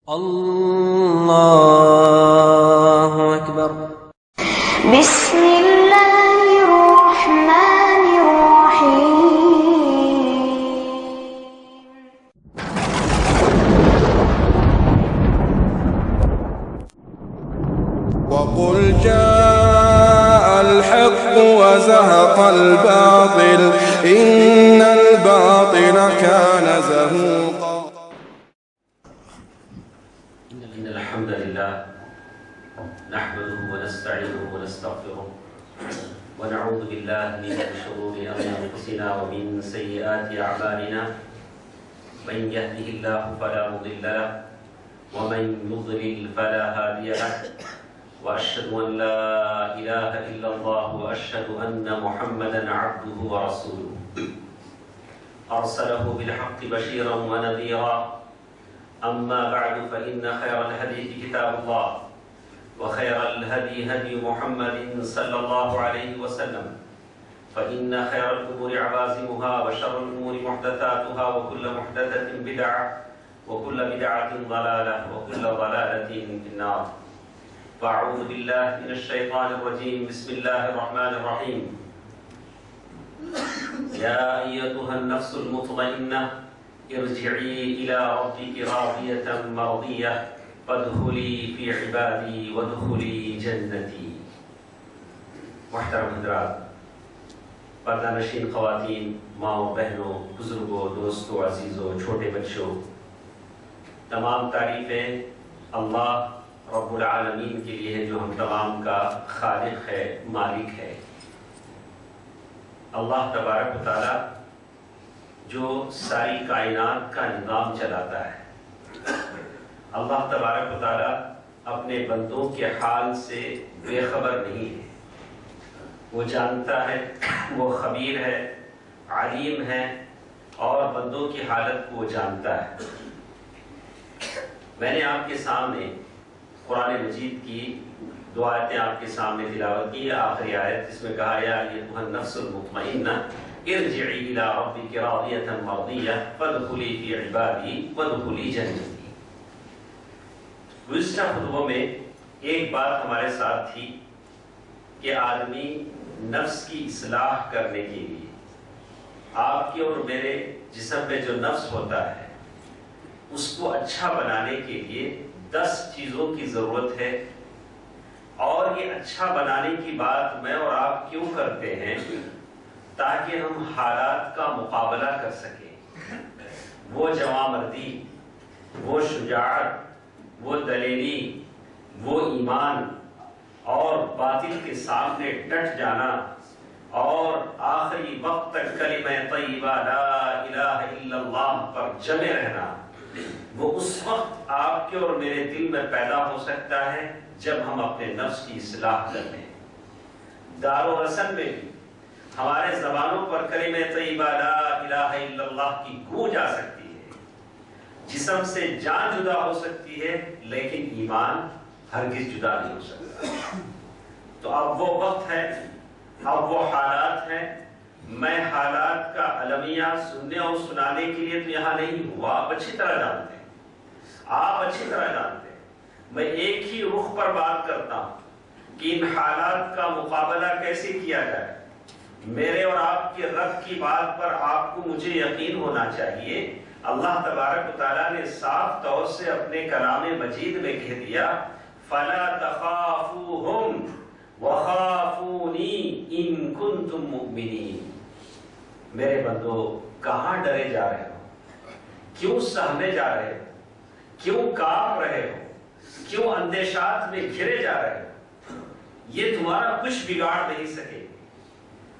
الله أكبر. بسم الله الرحمن الرحيم. وقل جاء الحق وزهق الباطل إن الباطل كان زهوقا. إن الحمد لله نحمده ونستعينه ونستغفره ونعوذ بالله من شرور أنفسنا ومن سيئات أعمالنا من يهده الله فلا مضل له ومن يضلل فلا هادي له وأشهد أن لا إله إلا الله وأشهد أن محمدا عبده ورسوله أرسله بالحق بشيرا ونذيرا أما بعد فإن خير الحديث كتاب الله وخير الهدي هدي محمد صلى الله عليه وسلم فإن خير الأمور عوازمها وشر الأمور محدثاتها وكل محدثة بدعة وكل بدعة ضلالة وكل ضلالة في النار. فأعوذ بالله من الشيطان الرجيم. بسم الله الرحمن الرحيم. يا أيتها النفس المطمئنة ارجعي إلى ربك راضية مرضية فادخلی فی عبادی وادخلی جنتی. محترم حضرات، پردہ نشین خواتین، ماؤں، بہنوں، بزرگوں، دوستوں، عزیزوں، چھوٹے بچوں، تمام تعریفیں اللہ رب العالمین کے لیے ہے جو ہم تمام کا خالق ہے، مالک ہے. اللہ تبارک و تعالی جو ساری کائنات کا نظام چلاتا ہے. اللہ تبارک و تعالی اپنے بندوں کے حال سے بے خبر نہیں ہے. وہ جانتا ہے، وہ خبیر ہے، علیم ہے، اور بندوں کی حالت کو وہ جانتا ہے. میں نے آپ کے سامنے قرآن مجید کی دو آیتیں آپ کے سامنے تلاوت کی. آخری آیت جس میں کہا یا ایھا النفس المطمئنہ ارجعی الی ربک راضیۃ مرضیہ فادخلی فی عبادی وادخلی جنتی. گزشتہ خطبوں میں ایک بات ہمارے ساتھ تھی کہ آدمی نفس کی اصلاح کرنے کے لیے، آپ کے اور میرے جسم میں جو نفس ہوتا ہے اس کو اچھا بنانے کے لیے 10 چیزوں کی ضرورت ہے. اور یہ اچھا بنانے کی بات میں اور آپ کیوں کرتے ہیں؟ تاکہ ہم حالات کا مقابلہ کر سکیں. وہ جوانمردی، وہ شجاعت، وہ دلیری، وہ ایمان اور باطل کے سامنے ڈٹ جانا اور آخری وقت تک کلمہ طیبہ لا الہ الا اللہ پر جمے رہنا، وہ اس وقت آپ کے اور میرے دل میں پیدا ہو سکتا ہے جب ہم اپنے نفس کی اصلاح کر لیں. دار و رسن میں بھی ہمارے زبانوں پر کلمہ طیبہ لا الہ الا اللہ کی گونج آ سکتی ہے، جسم سے جان جدا ہو سکتی ہے، لیکن ایمان ہرگز جدا نہیں ہو سکتا. تو اب وہ وقت ہے، اب وہ حالات ہیں. میں حالات کا المیہ سننے اور سنانے کے لیے تو یہاں نہیں ہوں. آپ اچھی طرح جانتے ہیں، آپ اچھی طرح جانتے ہیں. میں ایک ہی رخ پر بات کرتا ہوں کہ ان حالات کا مقابلہ کیسے کیا جائے. میرے اور آپ کے رب کی بات پر آپ کو مجھے یقین ہونا چاہیے. اللہ تبارک و تعالیٰ نے صاف طور سے اپنے کلام مجید میں کہہ دیا فَلَا تَخَافُوهُمْ وَخَافُونِي إِن كُنتُم مُؤْمِنِينَ. میرے بندو، کہاں ڈرے جا رہے ہو؟ کیوں سہمے جا رہے ہو؟ کیوں کانپ رہے ہو؟ کیوں اندیشات میں گھرے جا رہے ہو؟ یہ تمہارا کچھ بگاڑ نہیں سکے گے،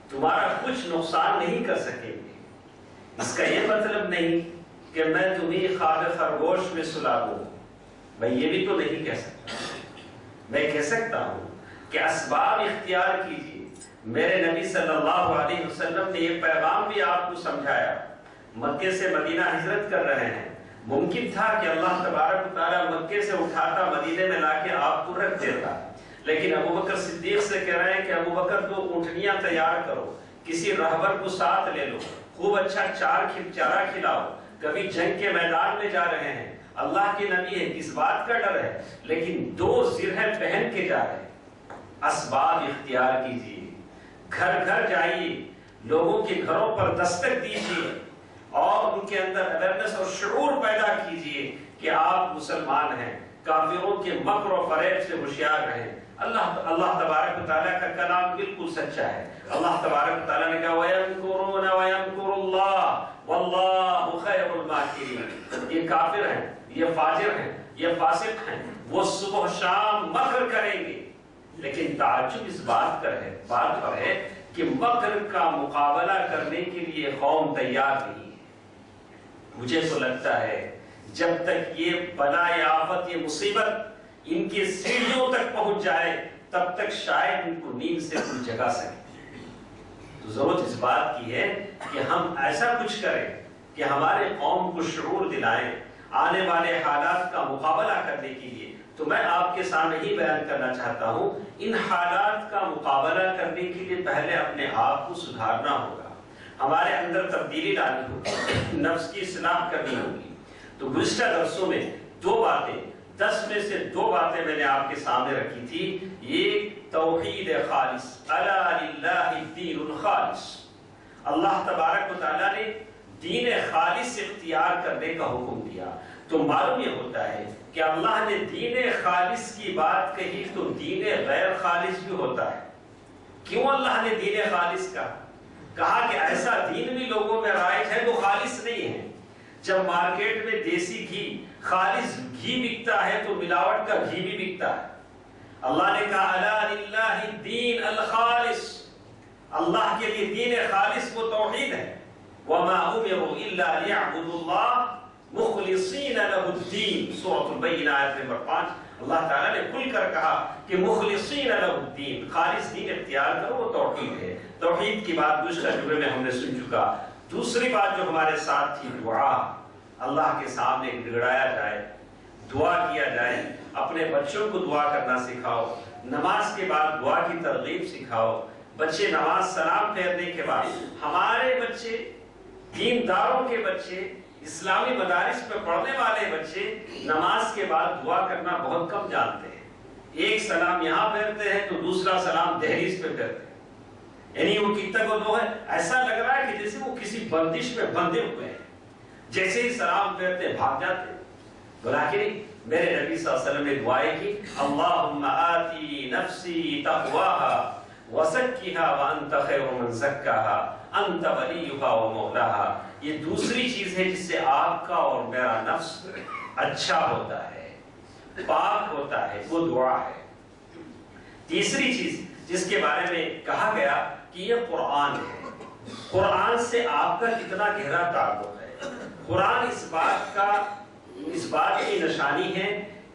تمہارا کچھ نقصان نہیں کر سکیں گے. اس کا یہ مطلب نہیں کہ میں تمہیں خواب خرگوش میں سلا دوں. میں یہ بھی تو نہیں کہہ سکتا. میں کہہ سکتا ہوں کہ اسباب اختیار کیجیے. میرے نبی صلی اللہ علیہ وسلم نے یہ پیغام بھی آپ کو سمجھایا. مکے سے مدینہ ہجرت کر رہے ہیں. ممکن تھا کہ اللہ تبارک و تعالیٰ مکے سے اٹھاتا مدینے میں لا کے آپ کو رکھ دیتا، لیکن ابوبکر صدیق سے کہہ رہے ہیں کہ ابوبکر 2 اونٹنیاں تیار کرو، کسی رہبر کو ساتھ لے لو، خوب اچھا چارہ کھلاؤ. کبھی جنگ کے میدان میں جا رہے ہیں اللہ کے نبی ہے، کس بات کا ڈر ہے؟ لیکن 2 زرہ پہن کے جا رہے ہیں۔ اسباب اختیار کیجیے، گھر گھر جائیے، لوگوں کے گھروں پر دستک دیجیے اور ان کے اندر اویئرنس اور شعور پیدا کیجیے کہ آپ مسلمان ہیں، کافروں کے مکر و فریب سے ہوشیار رہیں۔ اللہ تبارک و تعالیٰ کا کلام بالکل سچا ہے۔ اللہ تبارک و تعالیٰ نے کہا وَيَمْكُرُونَ وَيَمْكُرُ اللَّهُ وَاللَّهُ خَيْرُ الْمَاكِرِينَ۔ یہ کافر ہیں، یہ فاجر ہیں، یہ فاسق ہیں، وہ صبح شام مکر کریں گے، لیکن تعجب اس بات پر ہے کہ مکر کا مقابلہ کرنے کے لیے قوم تیار نہیں ہے۔ مجھے تو لگتا ہے جب تک یہ بلا یا آفت، یہ مصیبت ان کے سیڑھیوں تک پہنچ جائے تب تک شاید ان کو نیند سے کوئی جگا سکے۔ تو ضرورت اس بات کی ہے کہ ہم ایسا کچھ کریں کہ ہمارے قوم کو شعور دلائیں آنے والے حالات کا مقابلہ کرنے کے لیے۔ تو میں آپ کے سامنے ہی بیان کرنا چاہتا ہوں، ان حالات کا مقابلہ کرنے کے لیے پہلے اپنے آپ کو سدھارنا ہوگا، ہمارے اندر تبدیلی لانی ہوگی، نفس کی اصلاح کرنی ہوگی۔ تو گزشتہ درسوں میں 2 باتیں، 10 میں سے 2 باتیں میں نے آپ کے سامنے رکھی تھی۔ ایک توحید خالص، الا للہ الدین الخالص، اللہ تبارک و تعالیٰ نے دین خالص اختیار کرنے کا حکم دیا۔ تو معلوم یہ ہوتا ہے کہ اللہ نے دین خالص کی بات کہی تو دین غیر خالص بھی ہوتا ہے۔ کیوں اللہ نے دین خالص کہا کہ ایسا دین بھی لوگوں میں رائج ہے جو خالص نہیں ہے۔ جب مارکیٹ میں دیسی گھی، خالص گھی بکتا ہے تو ملاوٹ کا گھی بھی بکتا ہے۔ اللہ نے کہا الا للہ الدین الخالص، اللہ کے لیے دین خالص وہ توحید ہے۔ وما امروا الا ليعبدوا الله مخلصین لہ الدین، سورۃ البینہ آیت نمبر 5۔ اللہ تعالیٰ نے کھل کر کہا کہ مخلصین لہ الدین، خالص دین اختیار کرو، وہ توحید ہے۔ توحید کی بات گزشتہ جمعے میں ہم نے سن چکا۔ دوسری بات جو ہمارے ساتھ تھی، دعا، اللہ کے سامنے گڑگڑایا جائے، دعا کیا جائے، اپنے بچوں کو دعا کرنا سکھاؤ، نماز کے بعد دعا کی ترغیب سکھاؤ۔ بچے نماز سلام پھیرنے کے بعد، ہمارے بچے، دینداروں کے بچے، اسلامی مدارس میں پڑھنے والے بچے نماز کے بعد دعا کرنا بہت کم جانتے ہیں۔ ایک سلام یہاں پھیرتے ہیں تو دوسرا سلام دہلیز پہ پھیرتے ہیں، یعنی وہ کتنا کو دو ہے، ایسا لگ رہا ہے کہ جیسے وہ کسی بندش میں بندھے ہوئے ہیں، جیسے ہی سلام پھیرتے بھاگ جاتے ہیں۔ بلاکن میرے نبی صلی اللہ علیہ وسلم نے دعائیں کی، اللہم آتی نفسی تقواہا وزکھا وانت خیر من زکاہا انت ولیہا ومولاہا۔ یہ دوسری چیز ہے جس سے آپ کا اور میرا نفس اچھا ہوتا ہے، پاک ہوتا ہے، وہ دعا ہے۔ تیسری چیز جس کے بارے میں کہا گیا کہ یہ قرآن ہے، قرآن سے آپ کا کتنا گہرا تعلق ہے۔ قرآن اس بات کی نشانی ہے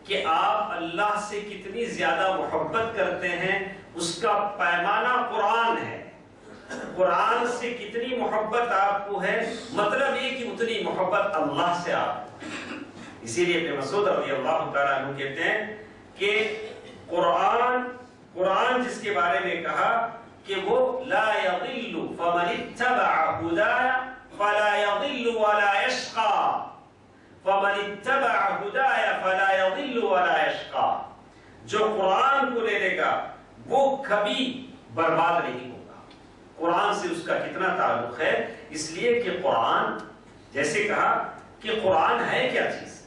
کہ آپ اللہ سے کتنی زیادہ محبت کرتے ہیں، اس کا پیمانہ قرآن ہے۔ قرآن سے کتنی محبت آپ کو ہے، مطلب یہ کہ اتنی محبت اللہ سے آپ کو۔ اسی لیے ابن مسعود رضی اللہ تعالیٰ عنہ کہتے ہیں کہ قرآن جس کے بارے میں کہا کہ وہ لا یضل فمن اتبع ہدایا فلا یضل ولا یشقى، فمن اتبع ہدایا فلا یضل ولا یشقى، جو قرآن کو لے لے گا وہ کبھی برباد نہیں ہوگا۔ قرآن سے اس کا کتنا تعلق ہے، اس لیے کہ قرآن، جیسے کہا کہ قرآن ہے کیا چیز،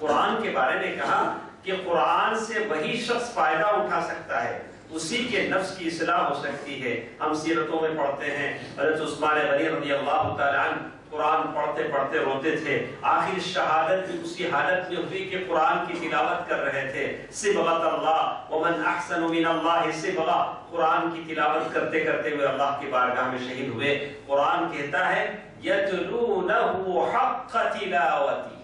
قرآن کے بارے میں کہا کہ قرآن سے وہی شخص فائدہ اٹھا سکتا ہے، اسی کے نفس کی اصلاح ہو سکتی ہے۔ ہم سیرتوں میں پڑھتے ہیں حضرت عثمان غنی رضی اللہ تعالیٰ عنہ قرآن پڑھتے پڑھتے روتے تھے، آخر شہادت بھی اسی حالت میں ہوئی کہ قرآن کی تلاوت کر رہے تھے۔ صبغۃ اللہ ومن احسن من اللہ صبغہ، قرآن کی تلاوت کرتے کرتے ہوئے اللہ کی بارگاہ میں شہید ہوئے۔ قرآن کہتا ہے یتلونہ حق تلاوتی،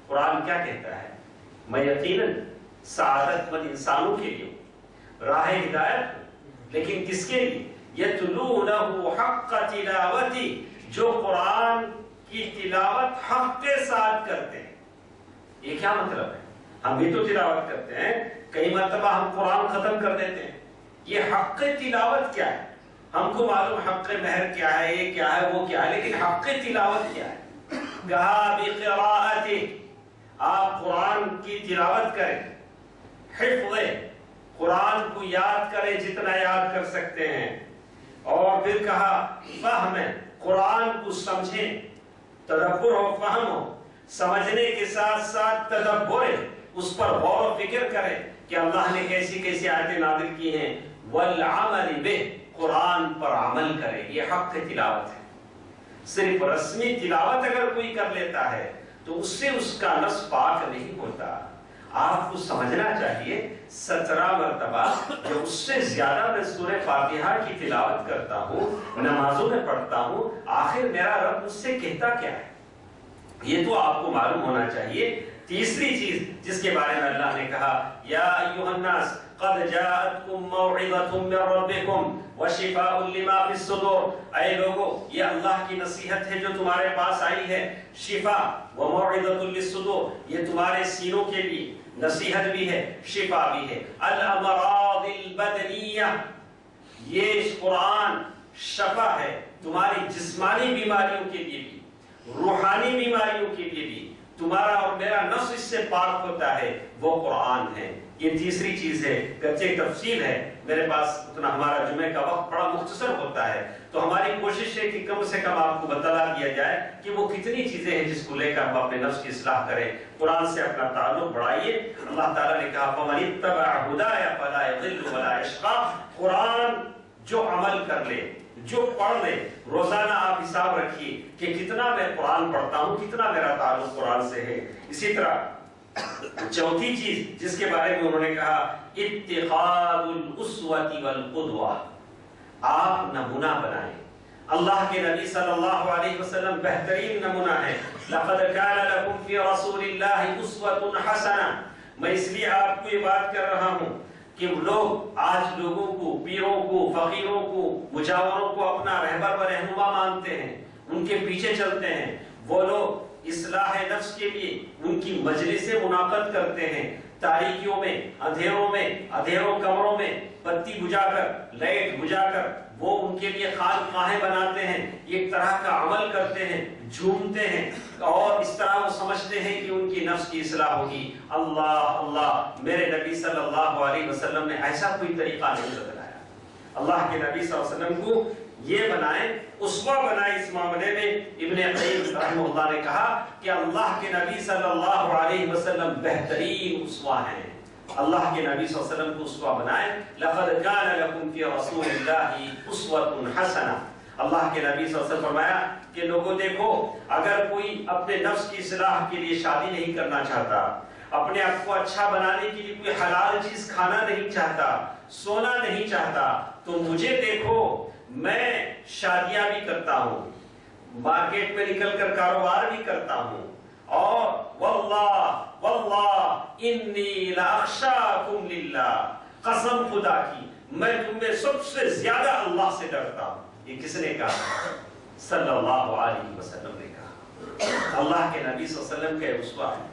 قرآن کیا کہتا ہے، میں یقیناً سعادت مند انسانوں کے لیے راہ ہدایت، لیکن کس کے لیے، یتلونہ حق تلاوتی، جو قرآن کی تلاوت حق کے ساتھ کرتے ہیں۔ یہ کیا مطلب ہے، ہم بھی تو تلاوت کرتے ہیں، کئی مرتبہ ہم قرآن ختم کر دیتے ہیں، یہ حق تلاوت کیا ہے، ہم کو معلوم حق مہر کیا ہے، یہ کیا ہے، وہ کیا ہے، لیکن حق تلاوت کیا ہے۔ کہا بقراءتہ، آپ قرآن کی تلاوت کریں، حفظ قرآن کو یاد کریں جتنا یاد کر سکتے ہیں، اور پھر کہا فہم قرآن کو سمجھیں، تدبر ہو، فہم ہو، سمجھنے کے ساتھ ساتھ تدبر اس پر غور و فکر کریں کہ اللہ نے کیسی کیسی آیتیں نازل کی ہیں، والعمل بہ قرآن پر عمل کریں۔ یہ حق تلاوت ہے۔ صرف رسمی تلاوت اگر کوئی کر لیتا ہے تو اس سے اس کا نفس پاک نہیں ہوتا۔ آپ کو سمجھنا چاہیے 17 مرتبہ جو اس سے زیادہ میں سورہ فاتحہ کی تلاوت کرتا ہوں، نمازوں میں پڑھتا ہوں، آخر میرا رب مجھ سے کہتا کیا ہے، یہ تو آپ کو معلوم ہونا چاہیے۔ تیسری چیز جس کے بارے میں اللہ نے کہا، یا ایھا الناس قد جاءتکم موعظۃ من ربکم وشفاء لما فی الصدور، اے لوگو یہ اللہ کی نصیحت ہے جو تمہارے پاس آئی ہے، شفاء وموعظۃ للصدور، یہ تمہارے سینوں کے لیے نصیحت بھی ہے، شفا بھی ہے۔ الامراض البدنیہ، یہ قرآن شفا ہے تمہاری جسمانی بیماریوں کے لیے بھی، روحانی بیماریوں کے لیے بھی۔ تمہارا اور میرا نفس اس سے پاک ہوتا ہے، وہ قرآن ہے۔ یہ تیسری چیز ہے، گرچہ تفصیل ہے، میرے پاس اتنا ہمارا جمعے کا وقت بڑا مختصر ہوتا ہے، تو ہماری کوشش ہے کہ کم سے کم آپ کو بتلا دیا جائے کہ وہ کتنی چیزیں ہیں جس کو لے کر ہم اپنے نفس کی اصلاح کریں۔ قرآن سے اپنا تعلق بڑھائیے۔ اللہ تعالیٰ نے کہا فَمَنِ اتَّبَعَ هُدَايَ فَلَا يَضِلُّ وَلَا يَشْقَىٰ، قرآن جو عمل کر لے، جو پڑھ لے، روزانہ آپ حساب رکھیے کہ کتنا میں قرآن پڑھتا ہوں، کتنا میرا تعلق قرآن سے ہے۔ اسی طرح چوتھی چیز جس کے بارے میں انہوں نے کہا، اتخاذ الاسوۃ والقدوہ، آپ نمونہ بنائیں۔ اللہ کے نبی صلی اللہ علیہ وسلم بہترین نمونہ ہے۔ لقد کان لکم فی رسول اللہ اسوۃ حسنہ۔ میں اس لیے آپ کو یہ بات کر رہا ہوں کہ لوگ آج لوگوں کو، پیروں کو، فقیروں کو، مجاوروں کو اپنا رہبر و رہنما مانتے ہیں، ان کے پیچھے چلتے ہیں۔ وہ لوگ اصلاح نفس کے لیے ان کی مجلسیں منعقد کرتے ہیں، تاریکیوں میں، اندھیروں کمروں میں بتی بجھا کر، لائٹ بجھا کر وہ ان کے لیے خانقاہیں بناتے ہیں، ایک طرح کا عمل کرتے ہیں، جھومتے ہیں، اور اس طرح وہ سمجھتے ہیں کہ ان کی نفس کی اصلاح ہوگی۔ اللہ اللہ، میرے نبی صلی اللہ علیہ وسلم نے ایسا کوئی طریقہ نہیں بتلایا۔ اللہ کے نبی صلی اللہ علیہ وسلم کو یہ بنائیں، اسوہ بنائیں۔ اس معاملے میں ابن قیم رحمہ اللہ نے کہا کہ اللہ کے نبی صلی اللہ علیہ وسلم بہترین اسوہ ہیں۔ اللہ کے نبی صلی اللہ علیہ وسلم کو اسوہ بنائیں۔ لقد کان لکم فی رسول اللہ اسوۃ حسنہ۔ اللہ کے نبی صلی اللہ علیہ وسلم فرمایا کہ لوگوں دیکھو، اگر کوئی اپنے نفس کی اصلاح کے لیے شادی نہیں کرنا چاہتا، اپنے آپ کو اچھا بنانے کے لیے کوئی حلال چیز کھانا نہیں چاہتا، سونا نہیں چاہتا، تو مجھے دیکھو، میں شادیاں بھی کرتا ہوں، مارکیٹ میں نکل کر کاروبار بھی کرتا ہوں، اور واللہ انی لاخشاکم للہ، قسم خدا کی میں تمہیں سب سے زیادہ اللہ سے ڈرتا ہوں۔ یہ کس نے کہا؟ صلی اللہ علیہ وسلم نے کہا۔ اللہ کے نبی صلی اللہ علیہ وسلم کا اسوہ ہے۔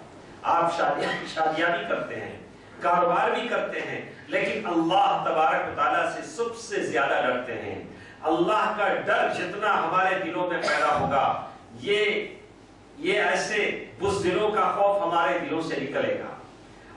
آپ شادیاں بھی کرتے ہیں، کاروبار بھی کرتے ہیں، لیکن اللہ تبارک و تعالیٰ سے سب سے زیادہ ڈرتے ہیں۔ اللہ کا ڈر جتنا ہمارے دلوں میں پیدا ہوگا، یہ ایسے بزدلوں کا خوف ہمارے دلوں سے نکلے گا۔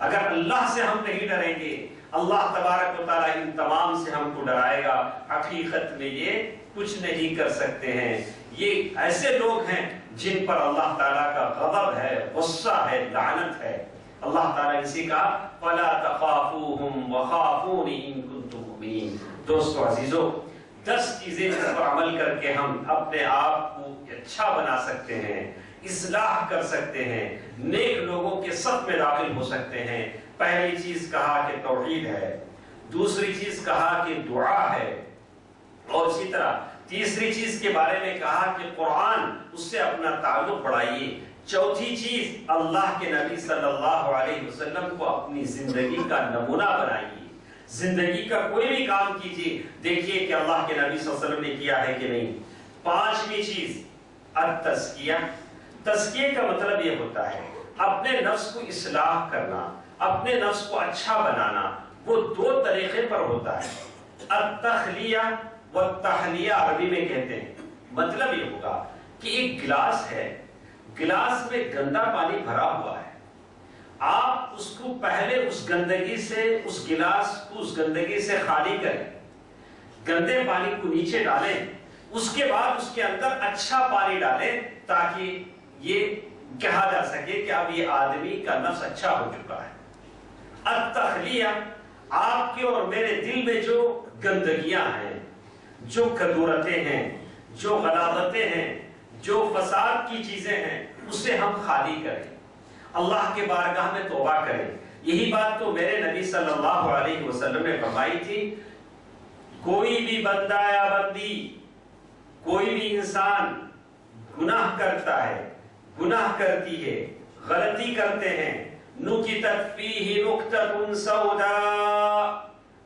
اگر اللہ سے ہم نہیں ڈریں گے، اللہ تبارک و تعالیٰ ان تمام سے ہم کو ڈرائے گا۔ حقیقت میں یہ کچھ نہیں کر سکتے ہیں۔ یہ ایسے لوگ ہیں جن پر اللہ تعالیٰ کا غضب ہے، غصہ ہے، لعنت ہے۔ اللہ تعالیٰ اسی کا فَلَا تَخَافُوهُمْ وَخَافُونِ إِن كُنتُم مُؤْمِنِينَ۔ دوستو عزیزو، 10 چیزیں جس پر عمل کر کے ہم اپنے آپ کو اچھا بنا سکتے ہیں، اصلاح کر سکتے ہیں، نیک لوگوں کے صف میں داخل ہو سکتے ہیں۔ پہلی چیز کہا کہ توحید ہے، دوسری چیز کہا کہ دعا ہے، اور اسی طرح تیسری چیز کے بارے میں کہا کہ قرآن، اس سے اپنا تعلق بڑھائیے۔ چوتھی چیز، اللہ کے نبی صلی اللہ علیہ وسلم کو اپنی زندگی کا نمونہ بنائیے۔ زندگی کا کوئی بھی کام کیجیے، دیکھیے کہ اللہ کے نبی صلی اللہ علیہ وسلم نے کیا ہے کہ نہیں۔ پانچویں چیز، التزکیہ۔ تزکیے کا مطلب یہ ہوتا ہے اپنے نفس کو اصلاح کرنا، اپنے نفس کو اچھا بنانا۔ وہ 2 طریقے پر ہوتا ہے، التخلیہ والتحلیہ عربی میں کہتے ہیں۔ مطلب یہ ہوگا کہ ایک گلاس ہے، گلاس میں گندا پانی بھرا ہوا ہے، کو پہلے اس گندگی سے، اس گلاس کو اس گندگی سے خالی کریں، گندے پانی کو نیچے ڈالیں، اس کے بعد اس کے اندر اچھا پانی ڈالیں تاکہ یہ کہا جا سکے کہ اب یہ آدمی کا نفس اچھا ہو چکا ہے۔ التخلیہ، آپ کے اور میرے دل میں جو گندگیاں ہیں، جو کدورتیں ہیں، جو غلاظتیں ہیں، جو فساد کی چیزیں ہیں، اسے ہم خالی کریں، اللہ کے بارگاہ میں توبہ کریں۔ یہی بات تو میرے نبی صلی اللہ علیہ وسلم نے فرمائی تھی، کوئی بھی بندہ یا بندی، کوئی بھی انسان گناہ کرتا ہے، گناہ کرتی ہے، غلطی کرتے ہیں، نُکِتَتْ فِيهِ نُکْتَةٌ سَوْدَاء،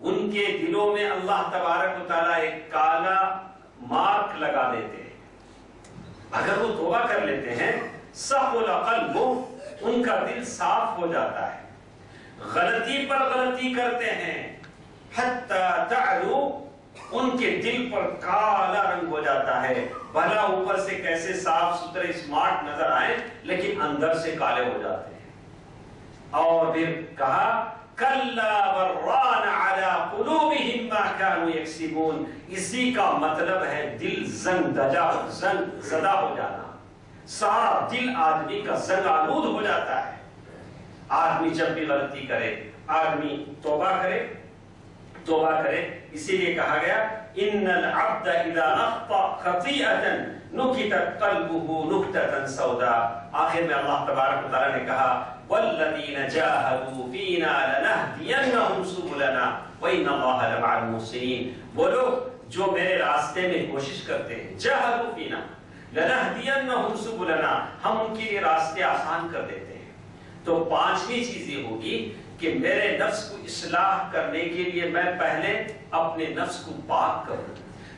ان کے دلوں میں اللہ تبارک و تعالیٰ ایک کالا مارک لگا دیتے ہیں۔ اگر وہ توبہ کر لیتے ہیں، سَقُلَ قَلْبُهُ، ان کا دل صاف ہو جاتا ہے۔ غلطی پر غلطی کرتے ہیں، حَتَّى تَعْلُو، ان کے دل پر کالا رنگ ہو جاتا ہے، بھلا اوپر سے کیسے صاف ستھرے اسمارٹ نظر آئے لیکن اندر سے کالے ہو جاتے ہیں۔ اور پھر کہا کَلَّا بَرَّانَ عَلَىٰ قُلُوبِهِمْ مَا كَانُوا يَكْسِبُونَ، اسی کا مطلب ہے دل زنگ زدہ ہو جانا، سارا دل آدمی کا زنگ آلود ہو جاتا ہے۔ آدمی جب بھی غلطی کرے، آدمی توبہ کرے، توبہ کرے، اسی لیے کہا گیا ان العبد اذا اخطا خطیئۃ نکتت قلبہ نکتۃ سوداء۔ آخر میں اللہ تبارک و تعالیٰ نے کہا والذین جاہدوا فینا لنہدینہم سبلنا وان اللہ لمع المحسنین، وہ لوگ جو میرے راستے میں کوشش کرتے ہیں، جاہدوا فینا لنہدینہم سبلنا، ہم ان کے لیے راستے آسان کر دیتے ہیں۔ تو پانچویں چیز یہ ہوگی کہ میرے نفس کو اصلاح کرنے کے لیے میں پہلے اپنے نفس کو پاک کروں،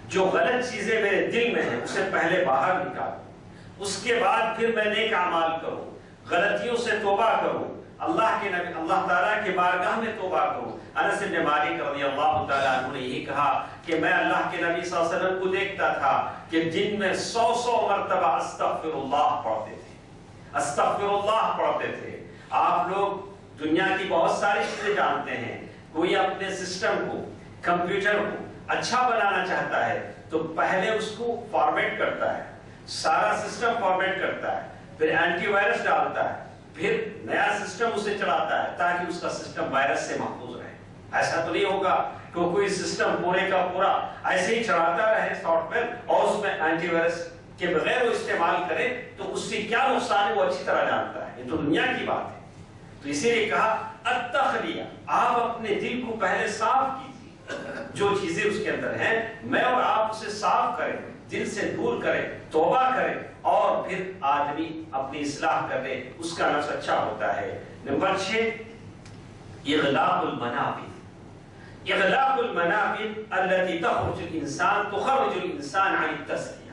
جو غلط چیزیں میرے دل میں ہیں اسے پہلے باہر نکالوں، اس کے بعد پھر میں نیک اعمال کروں، غلطیوں سے توبہ کروں، اللہ تعالیٰ کے بارگاہ میں توبہ کروں۔ انس بن مالک رضی اللہ تعالیٰ عنہ نے یہی کہا کہ میں اللہ کے نبی صلی اللہ علیہ وسلم کو دیکھتا تھا کہ دن میں 100 مرتبہ استغفر اللہ پڑھتے تھے، استغفر اللہ پڑھتے تھے۔ آپ لوگ دنیا کی بہت ساری چیزیں جانتے ہیں، کوئی اپنے سسٹم کو، کمپیوٹر کو اچھا بنانا چاہتا ہے تو پہلے اس کو فارمیٹ کرتا ہے، سارا سسٹم فارمیٹ کرتا ہے، پھر اینٹی وائرس ڈالتا ہے، پھر نیا سسٹم اسے چلاتا ہے تاکہ اس کا سسٹم وائرس سے محفوظ رہے۔ ایسا تو نہیں ہوگا کہ کوئی سسٹم پورے کا پورا ایسے ہی چلاتا رہے سافٹ ویئر اور اس میں اینٹی وائرس کے بغیر وہ استعمال کرے تو اس سے کیا نقصان ہے وہ اچھی طرح جانتا ہے۔ یہ تو دنیا کی بات ہے۔ تو اسی لیے کہا التخلیہ، آپ اپنے دل کو پہلے صاف کیجیے، جو چیزیں اس کے اندر ہیں میں اور آپ اسے صاف کریں، دل سے دور کریں، توبہ کریں، اور پھر آدمی اپنی اصلاح کر لے، اس کا نفس اچھا ہوتا ہے۔ نمبر 6 اغلاق المنافذ، اغلاق المنافذ التي تخرج الانسان عن التزکیہ،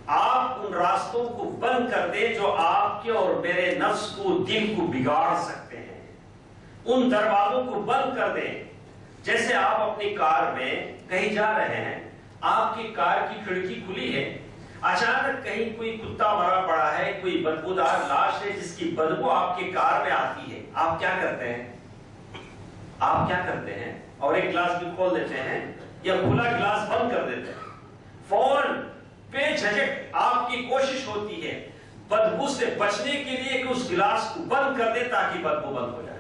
آپ ان راستوں کو بند کر دیں جو آپ کے اور میرے نفس کو، دل کو بگاڑ سکتے ہیں، ان دروازوں کو بند کر دیں۔ جیسے آپ اپنی کار میں کہیں جا رہے ہیں، آپ کی کار کی کھڑکی کھلی ہے، اچانک کہیں کوئی کتا مرا پڑا ہے، کوئی بدبودار لاش ہے جس کی بدبو آپ کی کار میں آتی ہے، آپ کیا کرتے ہیں؟ آپ کیا کرتے ہیں؟ اور ایک گلاس بھی کھول دیتے ہیں یا کھلا گلاس بند کر دیتے ہیں، فوراً بے جھجک آپ کی کوشش ہوتی ہے بدبو سے بچنے کے لیے کہ اس گلاس کو بند کر دے تاکہ بدبو بند ہو جائے۔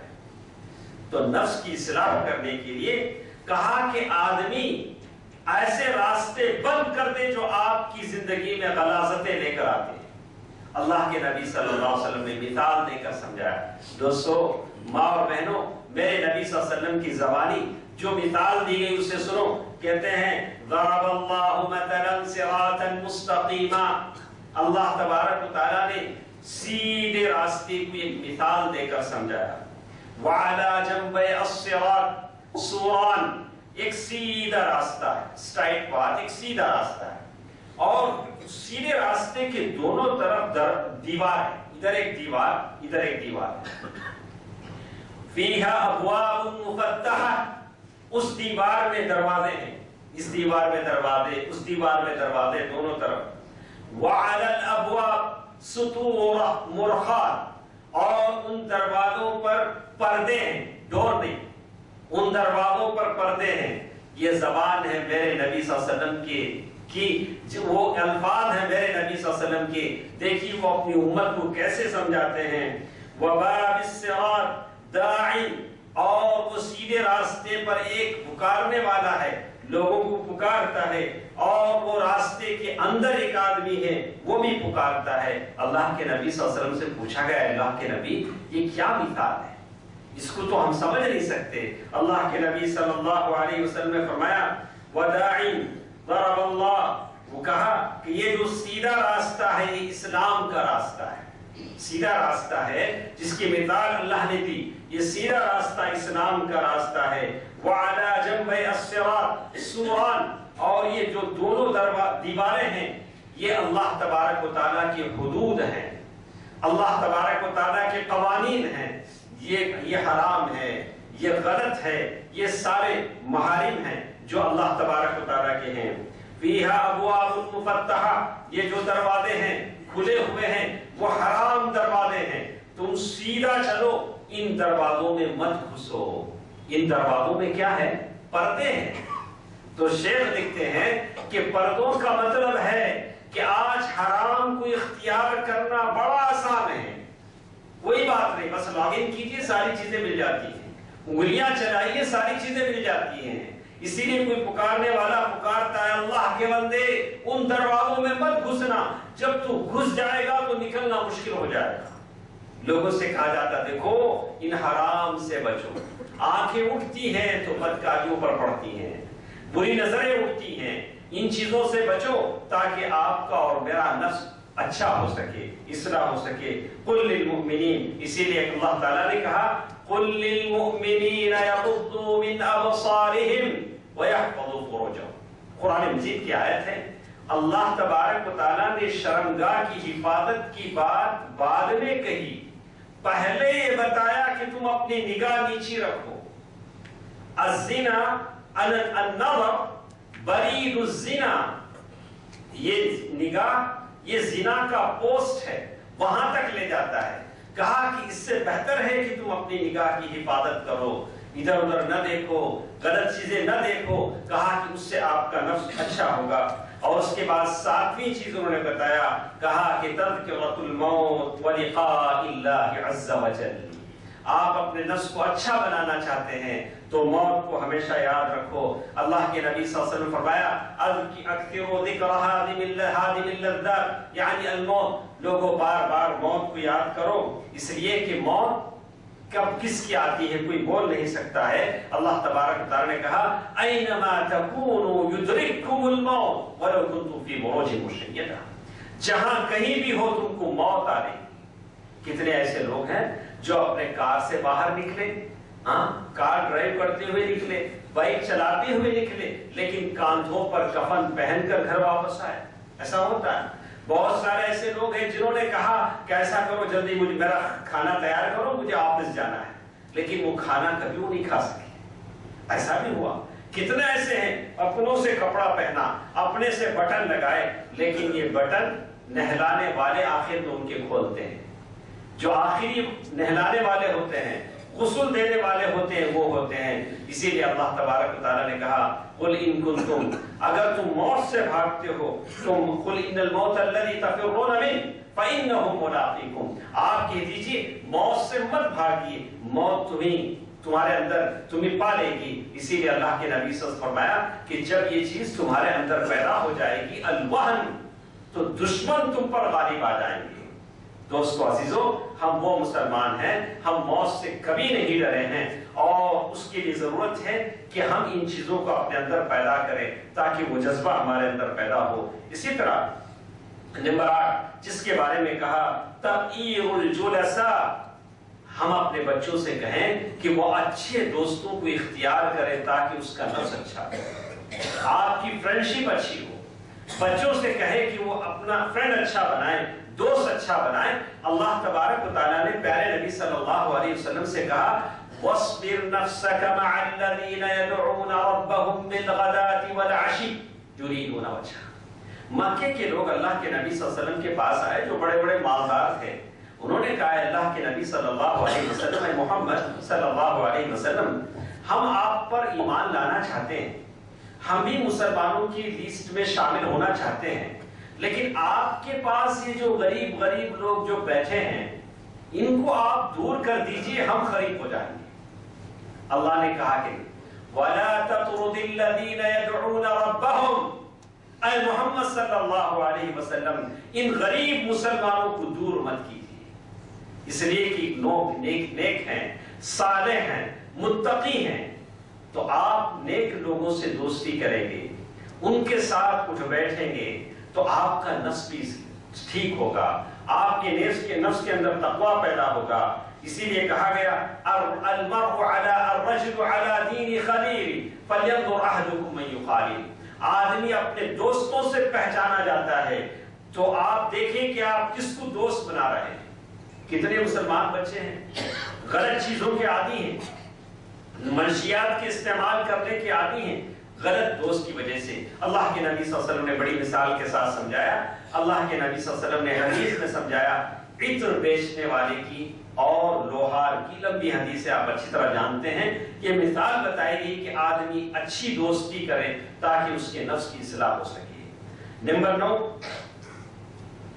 تو نفس کی اصلاح کرنے کے لیے کہا کہ آدمی ایسے راستے بند کر دے جو آپ کی زندگی میں غلاظتیں لے کر آتے ہیں۔ اللہ کے نبی صلی اللہ علیہ وسلم نے مثال دے کر سمجھایا۔ دوستو، ماں اور بہنوں، میرے نبی صلی اللہ علیہ وسلم کی زبانی جو مثال دی گئی اسے سنو۔ کہتے ہیں ضرب اللہ مثلا صراطا مستقیما، اللہ تبارک و تعالیٰ نے سیدھے راستے کو ایک مثال دے کر سمجھایا۔ وعلی جنبی الصراط سوران، ایک سیدھا راستہ ہے، اسٹرائٹ پاتھ، ایک سیدھا راستہ ہے، اور سیدھے راستے کے دونوں طرف دیوار ہے، ادھر ایک دیوار، ادھر ایک دیوار۔ فیہا ابواب مفتحہ، اس دیوار میں دروازے ہیں، اس دیوار میں دروازے، اس دیوار میں دروازے دونوں طرف۔ وعلی الابواب سطور مرخات، اور ان دروازوں پر پردے ہیں، ڈور نہیں، ان دروازوں پر پردے ہیں. یہ زبان ہے میرے نبی صلی اللہ علیہ وسلم کی وہ الفاظ ہیں میرے نبی صلی اللہ علیہ وسلم کے. دیکھیے وہ اپنی امت کو کیسے سمجھاتے ہیں. وَبَابِ الصِّرَاطِ دَاعٍ، اور وہ سیدھے راستے پر ایک پکارنے والا ہے، لوگوں کو پکارتا ہے. اور وہ راستے کے اندر ایک آدمی ہے، وہ بھی پکارتا ہے. اللہ کے نبی صلی اللہ علیہ وسلم سے پوچھا گیا اللہ کے نبی یہ کیا مثال ہے، اس کو تو ہم سمجھ نہیں سکتے. اللہ کے نبی صلی اللہ علیہ وسلم نے فرمایا وَدَاعٍ ضرب اللہ، وہ کہا کہ یہ جو سیدھا راستہ ہے یہ اسلام کا راستہ ہے، سیدھا راستہ ہے جس کی مثال اللہ نے دی. یہ سیدھا راستہ اسلام کا راستہ ہے. وَعَلَى جَنْبَيْ الصِّرَاطِ سُورَانِ، اور یہ جو دونوں دیواریں ہیں یہ اللہ تبارک و تعالیٰ کی حدود ہیں، اللہ تبارک و تعالیٰ کے قوانین ہیں. یہ حرام ہے، یہ غلط ہے، یہ سارے محارم ہیں جو اللہ تبارک و تعالیٰ کے ہیں. فیہا ابواب مفتحہ، یہ جو دروازے ہیں کھلے ہوئے ہیں وہ حرام دروازے ہیں. تم سیدھا چلو، ان دروازوں میں مت گھسو. ان دروازوں میں کیا ہے؟ پردے ہیں. تو شیخ لکھتے ہیں کہ پردوں کا مطلب ہے کہ آج حرام کو اختیار کرنا بڑا آسان ہے. کوئی بات نہیں، بس لاگ ان کیجئے ساری چیزیں مل جاتی ہیں، انگلیاں چلائیے ساری چیزیں مل جاتی ہیں. اسی لیے کوئی پکارنے والا پکارتا ہے اللہ کے بندے ان دروازوں میں مت گھسنا، جب تو گھس جائے گا تو نکلنا مشکل ہو جائے گا. لوگوں سے کہا جاتا دیکھو ان حرام سے بچو. آنکھیں اٹھتی ہیں تو بدکاریوں پر پڑتی ہیں، بری نظریں اٹھتی ہیں، ان چیزوں سے بچو تاکہ آپ کا اور میرا نفس اچھا ہو سکے، اصلاح ہو سکے. قل للمؤمنین، اسی لیے اللہ تعالیٰ نے کہا قل للمؤمنین یغضوا من ابصارہم ویحفظوا فروجہم. قرآن مجید کی آیت ہے. اللہ تبارک و تعالیٰ نے شرمگاہ کی حفاظت کی بات بعد میں کہی، پہلے یہ بتایا کہ تم اپنی نگاہ نیچی رکھو. الزنا النظر برید الزنا، یہ نگاہ یہ زنا کا پوسٹ ہے، وہاں تک لے جاتا ہے. کہا کہ اس سے بہتر ہے کہ تم اپنی نگاہ کی حفاظت کرو، ادھر ادھر نہ دیکھو، غلط چیزیں نہ دیکھو. کہا کہ اس سے آپ کا نفس اچھا ہوگا. اور اس کے بعد 7ویں چیز انہوں نے بتایا، کہا کہ تذکرۃ الموت ولقاء اللہ عز وجل. آپ اپنے نفس کو اچھا بنانا چاہتے ہیں تو موت کو ہمیشہ یاد رکھو. اللہ کے نبی صلی اللہ علیہ وسلم فرمایا اکثروا ذکر ہادم اللذات، یعنی الموت. لوگوں بار بار موت کو یاد کرو، اس لیے کہ موت کب کس کی آتی ہے کوئی بول نہیں سکتا ہے. اللہ تبارک و تعالی نے کہا اینما تکونوا یدرککم الموت ولو کنتم فی بروج مشیدہ، جہاں کہیں بھی ہو تم کو موت آ رہی. کتنے ایسے لوگ ہیں جو اپنے کار سے باہر نکلے، کار ڈرائیو کرتے ہوئے نکلے، بائک چلاتے ہوئے نکلے، لیکن کاندھوں پر کفن پہن کر گھر واپس آئے. ایسا ہوتا ہے. بہت سارے ایسے لوگ ہیں جنہوں نے کہا کہ ایسا کرو جلدی مجھے میرا کھانا تیار کرو، مجھے آفس جانا ہے، لیکن وہ کھانا کبھی وہ نہیں کھا سکے. ایسا بھی ہوا. کتنے ایسے ہیں اپنوں سے کپڑا پہنا، اپنے سے بٹن لگائے، لیکن یہ بٹن نہلانے والے آخر میں ان کے کھولتے ہیں. جو آخری نہلانے والے ہوتے ہیں، غسل دینے والے ہوتے ہیں، وہ ہوتے ہیں. اسی لیے اللہ تبارک و تعالیٰ نے کہا قل ان کنتم، اگر تم موت سے بھاگتے ہو، تم قل ان الموت الذی تفرون منہ فانہ ملاقیکم، آپ کہہ دیجیے موت سے مت بھاگیے، موت تمہارے اندر تمہیں پا لے گی. اسی لیے اللہ کے نبی صلی اللہ علیہ وسلم فرمایا کہ جب یہ چیز تمہارے اندر پیدا ہو جائے گی الوہن، تو دشمن تم پر غالب آ جائیں گے. دوستو عزیزو، ہم وہ مسلمان ہیں، ہم موت سے کبھی نہیں ڈرے ہیں، اور اس کے لیے ضرورت ہے کہ ہم ان چیزوں کو اپنے اندر پیدا کریں تاکہ وہ جذبہ ہمارے اندر پیدا ہو. اسی طرح نمبر 8 جس کے بارے میں کہا تغییر الجلساء، ہم اپنے بچوں سے کہیں کہ وہ اچھے دوستوں کو اختیار کریں تاکہ اس کا نفس اچھا ہو، آپ کی فرینڈشپ اچھی ہو. بچوں سے کہے کہ وہ اپنا فرینڈ اچھا بنائیں، دوست اچھا بنائیں. اللہ تبارک و تعالیٰ نے پیارے نبی صلی اللہ علیہ وسلم سے کہا وَاصْبِرْ نَفْسَكَ مَعَ الَّذِينَ يَدْعُونَ رَبَّهُمْ بِالْغَدَاةِ وَالْعَشِيِّ يُرِيدُونَ وَجْهَهُ. مکے کے لوگ اللہ کے نبی صلی اللہ علیہ وسلم کے پاس آئے جو بڑے بڑے مالدار تھے. انہوں نے کہا اللہ کے نبی صلی اللہ علیہ وسلم، اے محمد صلی اللہ علیہ وسلم، ہم آپ پر ایمان لانا چاہتے ہیں، ہم بھی مسلمانوں کی لیسٹ میں شامل ہونا چاہتے ہیں، لیکن آپ کے پاس یہ جو غریب لوگ جو بیٹھے ہیں ان کو آپ دور کر دیجئے، ہم قریب ہو جائیں گے۔ اللہ نے کہا کہ وَلَا تَطْرُدِ الَّذِينَ يَدْعُونَ رَبَّهُمْ، اے محمد صلی اللہ علیہ وسلم ان غریب مسلمانوں کو دور مت کیجیے، اس لیے کہ لوگ نیک ہیں، صالح ہیں، متقی ہیں، تو آپ نیک لوگوں سے دوستی کریں گے، ان کے ساتھ اٹھ بیٹھیں گے تو آپ کا نفس بھی ٹھیک ہوگا، آپ کے نفس کے اندر تقوی پیدا ہوگا۔ اسی لیے کہا گیا المرء علی الرجل علی دین خلیل فلینظر احدکم من یخالل، آدمی اپنے دوستوں سے پہچانا جاتا ہے، تو آپ دیکھیں کہ آپ کس کو دوست بنا رہے ہیں۔ کتنے مسلمان بچے ہیں غلط چیزوں کے عادی ہیں، منشیات کے استعمال کرنے کے عادی ہیں، غلط دوست کی وجہ سے۔ اللہ کے نبی صلی اللہ علیہ وسلم نے بڑی مثال کے ساتھ سمجھایا، اللہ کے نبی صلی اللہ علیہ وسلم نے حدیث میں سمجھایا، عطر بیچنے والے کی اور لوہار کی لمبی حدیث ہے، آپ اچھی طرح جانتے ہیں۔ یہ مثال بتائی گئی کہ آدمی اچھی دوستی کرے تاکہ اس کے نفس کی اصلاح ہو سکے۔ نمبر 9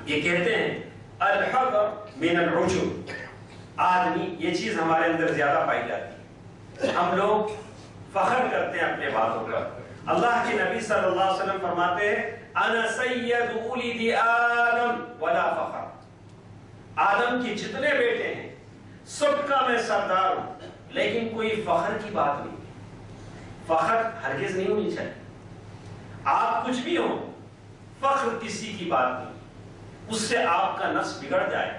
یہ کہتے ہیں الحذر من العجب، آدمی یہ چیز ہمارے اندر زیادہ پائی جاتی ہے، ہم لوگ فخر کرتے ہیں اپنے باتوں کا۔ اللہ کے نبی صلی اللہ علیہ وسلم فرماتے ہیں انا سید ولد آدم ولا فخر، آدم کے جتنے بیٹے ہیں سب کا میں سردار ہوں، لیکن کوئی فخر کی بات نہیں، فخر ہرگز نہیں ہونی چاہیے۔ آپ کچھ بھی ہوں، فخر کسی کی بات نہیں، اس سے آپ کا نفس بگڑ جائے،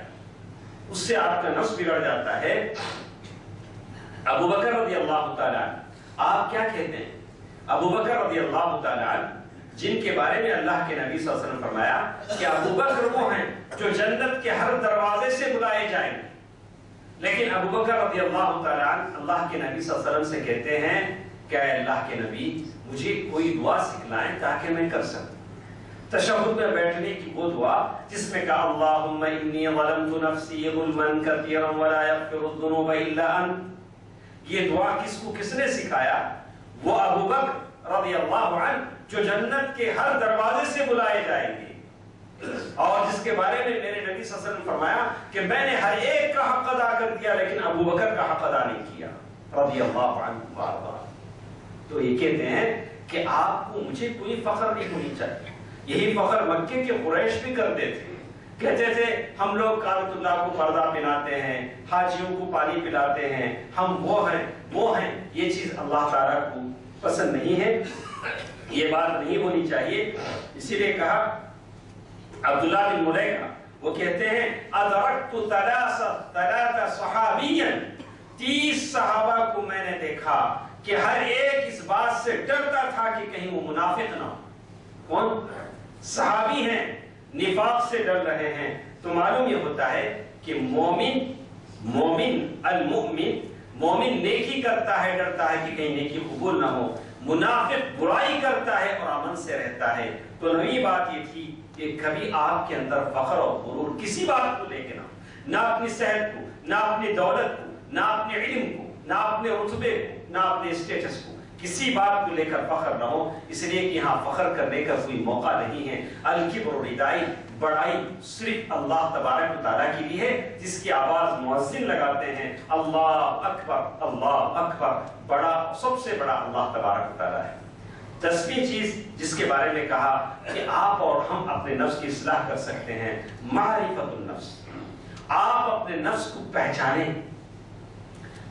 اس سے آپ کا نفس بگڑ جاتا ہے۔ ابو بکر رضی اللہ تعالیٰ عنہ، آپ کیا کہتے ہیں؟ ابو بکر رضی اللہ تعالیٰ عنہ جن کے بارے میں اللہ کے نبی صلی اللہ علیہ وسلم فرمایا کہ ابو بکر وہ ہیں جو جنت کے ہر دروازے سے بلائے جائیں گے، لیکن ابو بکر رضی اللہ تعالیٰ عنہ اللہ کے نبی صلی اللہ علیہ وسلم سے کہتے ہیں کہ اے اللہ کے نبی مجھے کوئی دعا سکھلائیں تاکہ میں کر سکوں۔ تشہد میں بیٹھنے کی وہ دعا جس میں کہا اللہم انی ظلمت نفسی ظلما کثیرا ولا یغفر الذنوب الا انت، یہ دعا کس نے سکھایا؟ وہ ابو بکر رضی اللہ عنہ جو جنت کے ہر دروازے سے بلائے جائیں گے، اور جس کے بارے میں میرے نبی صلی اللہ علیہ وسلم نے فرمایا کہ میں نے ہر ایک کا حق ادا کر دیا لیکن ابو بکر کا حق ادا نہیں کیا رضی اللہ عنہ وارضاہ۔ تو یہ کہتے ہیں کہ آپ کو مجھے کوئی فخر نہیں ہونی چاہیے۔ یہی فخر مکے کے قریش بھی کرتے تھے، کہتے تھے ہم لوگ کعبۃ اللہ کو پردہ پہناتے ہیں، حاجیوں کو پانی پلاتے ہیں، ہم وہ ہیں۔ یہ چیز اللہ تعالیٰ کو پسند نہیں ہے، یہ بات نہیں ہونی چاہیے۔ اسی لیے کہا عبداللہ بن ملیکہ وہ کہتے ہیں ادرکت ثلاث صحابیا، 30 صحابہ کو میں نے دیکھا کہ ہر ایک اس بات سے ڈرتا تھا کہ کہیں وہ منافق نہ ہو۔ کون؟ صحابی ہیں، نفاق سے ڈر رہے ہیں۔ تو معلوم یہ ہوتا ہے کہ مومن نیکی کرتا ہے، ڈرتا ہے کہ کہیں نیکی قبول نہ ہو، منافق برائی کرتا ہے اور امن سے رہتا ہے۔ تو نئی بات یہ تھی کہ کبھی آپ کے اندر فخر اور غرور کسی بات کو لے کے نہ اپنی صحت کو، نہ اپنی دولت کو، نہ اپنے علم کو، نہ اپنے رتبے کو، نہ اپنے اسٹیٹس کو، کسی بات کو لے کر فخر نہ ہو، اس لیے کہ یہاں فخر کرنے کا کوئی موقع نہیں ہے۔ الکبر ردائی، بڑائی صرف اللہ تبارک و تعالیٰ کے لیے ہے، جس کی آواز مؤذن لگاتے ہیں اللہ اکبر اللہ اکبر، بڑا سب سے بڑا اللہ تبارک و تعالیٰ ہے۔ 10ویں چیز جس کے بارے میں کہا کہ آپ اور ہم اپنے نفس کی اصلاح کر سکتے ہیں، معرفت النفس، آپ اپنے نفس کو پہچانیں،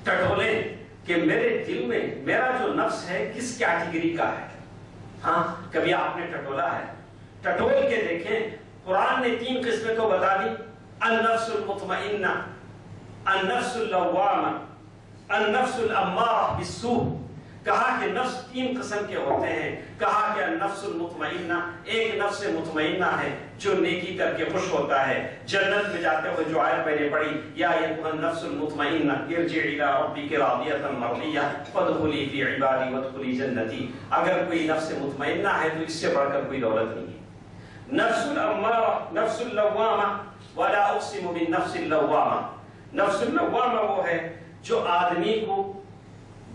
ٹٹولیں کہ میرے دل میں میرا جو نفس ہے کس کیٹیگری کا ہے۔ ہاں کبھی آپ نے ٹٹولا ہے؟ ٹٹول کے دیکھیں، قرآن نے 3 قسمیں تو بتا دی، النفس المطمئنہ، النفس اللوامہ، النفس الامارہ بالسوء۔ کہا کہ نفس 3 قسم کے ہوتے ہیں، کہا کہ النفس المطمئنہ، ایک نفس مطمئنہ ہے جو نیکی کر کے خوش ہوتا ہے، جنت میں جاتے ہوئے جو آیت میں نے پڑھی یا ایھا النفس المطمئنہ ارجعی الی ربک راضیۃ مرضیہ فادخلی فی عبادی وادخلی جنتی۔ اگر کوئی نفس مطمئنہ ہے تو اس سے بڑھ کر کوئی دولت نہیں ہے۔ نفس الامارہ، نفس اللوامہ، ولا اقسم بالنفس اللوامہ، نفس اللوامہ وہ ہے جو آدمی کو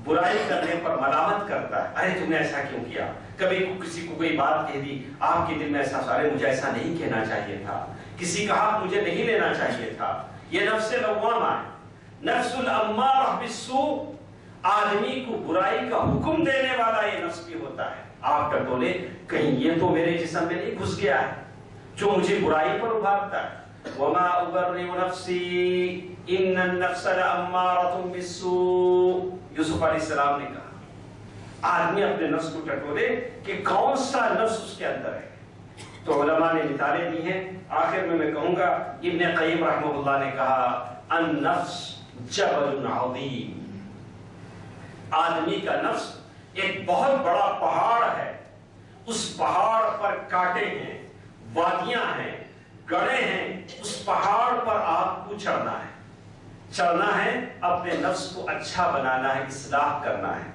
برائی کرنے پر ملامت کرتا ہے، ارے تم نے ایسا کیوں کیا، کبھی کسی کو کوئی بات کہہ دی، آپ کے دل میں ایسا ارے مجھے ایسا نہیں کہنا چاہیے تھا، کسی کا حق مجھے نہیں لینا چاہیے تھا، یہ نفس لوامہ ہے۔ نفس الامارہ بالسوء، آدمی کو برائی کا حکم دینے والا یہ نفس بھی ہوتا ہے۔ آپ ٹٹولے کہیں یہ تو میرے جسم میں نہیں گھس گیا ہے جو مجھے برائی پر ابھارتا ہے۔ وما ابرئ نفسی ان النفس لامارۃ بالسوء، یوسف علیہ السلام نے کہا آدمی اپنے نفس کو ٹٹولے کہ کون سا نفس اس کے اندر ہے، تو علماء نے مثالیں دی ہیں۔ آخر میں کہوں گا ابن قیم رحمہ اللہ نے کہا النفس جبل عظیم، آدمی کا نفس ایک بہت بڑا پہاڑ ہے، اس پہاڑ پر کانٹے ہیں، وادیاں ہیں، گڑھے ہیں، اس پہاڑ پر آپ کو چڑھنا ہے، چڑھنا ہے، اپنے نفس کو اچھا بنانا ہے، اصلاح کرنا ہے،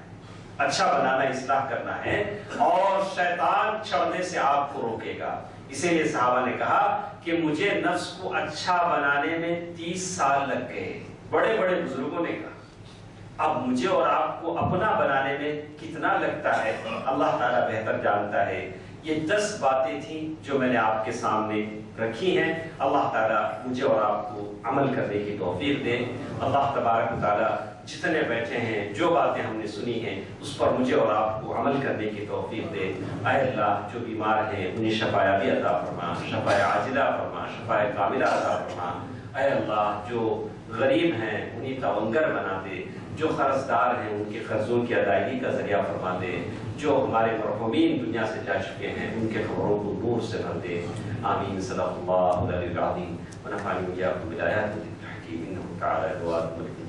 اچھا بنانا ہے، اصلاح کرنا ہے، اور شیطان چڑھنے سے آپ کو روکے گا۔ اسی لیے صحابہ نے کہا کہ مجھے نفس کو اچھا بنانے میں 30 سال لگ گئے، بڑے بڑے بزرگوں نے کہا اب مجھے اور آپ کو اپنا بنانے میں کتنا لگتا ہے اللہ تعالیٰ بہتر جانتا ہے۔ یہ 10 باتیں تھیں جو میں نے آپ کے سامنے رکھی ہیں، اللہ تعالیٰ مجھے اور آپ کو عمل کرنے کی توفیق دے۔ اللہ تبارک و تعالیٰ جتنے بیٹھے ہیں جو باتیں ہم نے سنی ہیں اس پر مجھے اور آپ کو عمل کرنے کی توفیق دے۔ اے اللہ جو بیمار ہیں انہیں شفایابی عطا فرما، شفاء عاجلہ فرما، شفاء کاملہ عطا فرما۔ اے اللہ جو غریب ہیں انہیں توانگر بنا دے، جو قرض دار ہیں ان کے قرضوں کی ادائیگی کا ذریعہ فرما دے، جو ہمارے مرحومین دنیا سے جا چکے ہیں ان کے قبروں کو نور سے بھر دے۔ آمین۔ صدق اللہ العلی العظیم ونفعني وإياكم بالآيات والذكر الحكيم إنه تعالى جواد ملك